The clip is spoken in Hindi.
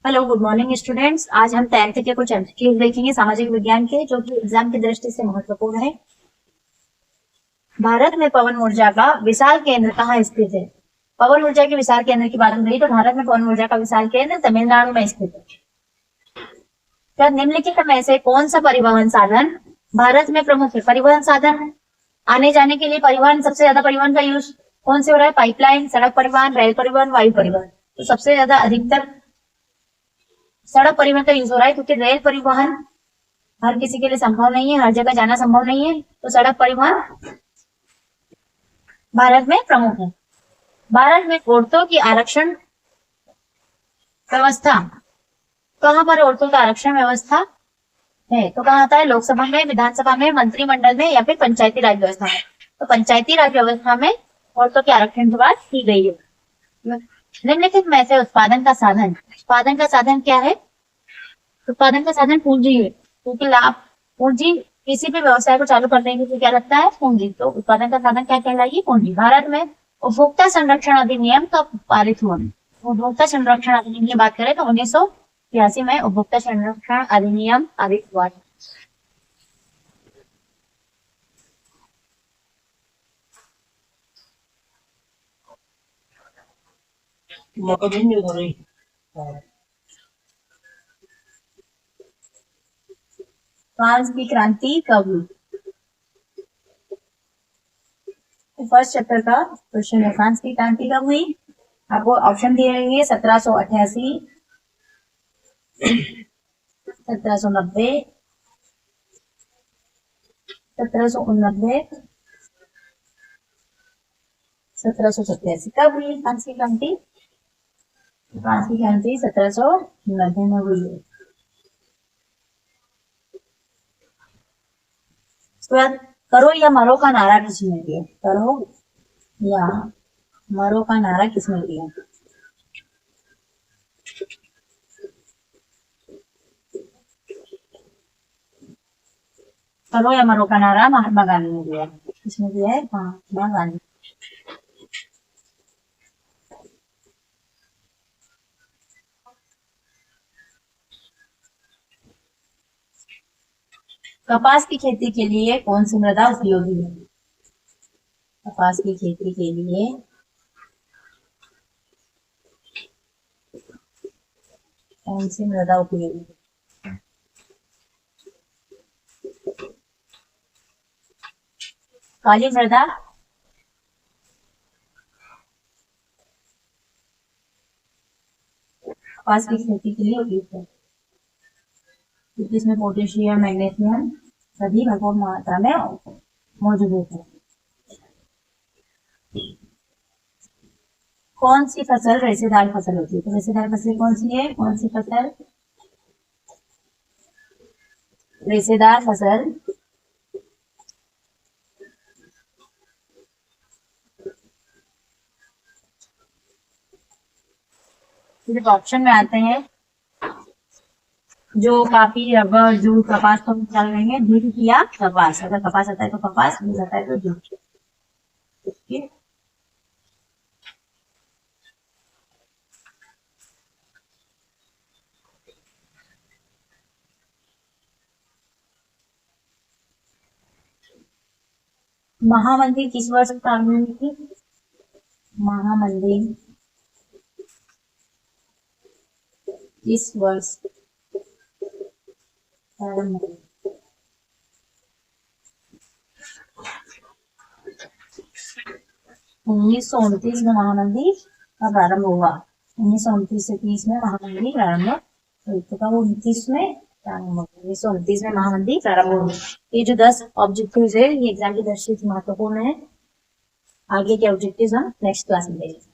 Hello, good morning students. आज हम 10th के कुछ एमसीक्यूज देखेंगे सामाजिक विज्ञान के, जो कि एग्जाम की दृष्टि से महत्वपूर्ण है। भारत में पवन ऊर्जा का विशाल केंद्र कहाँ स्थित है? पवन ऊर्जा के विशाल केंद्र की बात हो रही तो भारत में पवन ऊर्जा का विशाल केंद्र तमिलनाडु में स्थित है। क्या निम्नलिखित में से कौन सा परिवहन साधन भारत में प्रमुख है? परिवहन साधन आने जाने के लिए परिवहन, सबसे ज्यादा परिवहन का यूज कौन से हो रहा है? पाइपलाइन, सड़क परिवहन, रेल परिवहन, वायु परिवहन। तो सबसे ज्यादा अधिकतर सड़क परिवहन का यूज हो रहा है, क्योंकि रेल परिवहन हर किसी के लिए संभव नहीं है, हर जगह जाना संभव नहीं है। तो सड़क परिवहन भारत में प्रमुख है। भारत में औरतों की आरक्षण व्यवस्था, कहां पर औरतों का आरक्षण व्यवस्था है? तो कहां आता है? लोकसभा में, विधानसभा में, मंत्रिमंडल में या फिर पंचायती राज व्यवस्था में। तो पंचायती राज व्यवस्था में औरतों के आरक्षण की बात की गई है। निम्नलिखित में से उत्पादन का साधन क्या है? उत्पादन का साधन पूंजी है, क्योंकि लाभ पूंजी किसी भी व्यवसाय को चालू करने के लिए क्या लगता है? पूंजी। तो उत्पादन का साधन क्या कहलाएगी? पूंजी। भारत में उपभोक्ता संरक्षण अधिनियम कब पारित हुआ? उपभोक्ता संरक्षण अधिनियम की बात करें तो 1983 में उपभोक्ता संरक्षण अधिनियम पारित हुआ। फ्रांस की क्रांति कब हुई? फर्स्ट चैप्टर का क्वेश्चन है, फ्रांस की क्रांति कब हुई? आपको ऑप्शन दिए गए 1788, 1790, 1789, 1787। कब हुई फ्रांस की क्रांति? फ्रांस की क्रांति 1790 में हुई है। करो या मरो का नारा किसने दिया? करो या मरो का नारा किसने दिया? करो या मरो का नारा महात्मा गांधी ने दिया। किसने दिया है? महात्मा गांधी। कपास की खेती के लिए कौन सी मृदा उपयोगी है? कपास की खेती के लिए कौन सी मृदा उपयोगी है? काली मृदा, कपास की खेती के लिए उपयुक्त है, क्योंकि इसमें पोटेशियम, मैग्नीशियम सभी भरपूर मात्रा में मौजूद होते हैं। कौन सी फसल रेशेदार फसल होती है? तो रेशेदार फसल कौन सी है? कौन सी फसल रेशेदार फसल सिर्फ ऑप्शन में आते हैं जो काफी रबर, जूट, कपास तो चल रहे हैं, जूट या कपास। अगर कपास आता है तो कपास, जूट आता है तो जूट। महामंदिर किस वर्ष प्रारंभ हुई थी? महामंदिर किस वर्ष प्रारंभ हुई? 1929 में महामंदिर का प्रारंभ हुआ। 1929 से 30 में महामंदिर प्रारंभ हुई। तो कब 29 में प्रारंभ हुआ? 1929 में महामंदिर प्रारंभ हुई। ये जो 10 ऑब्जेक्टिव्स है, ये एग्जाम की दृष्टि से महत्वपूर्ण है। आगे के ऑब्जेक्टिव्स हम नेक्स्ट क्लास में देखेंगे।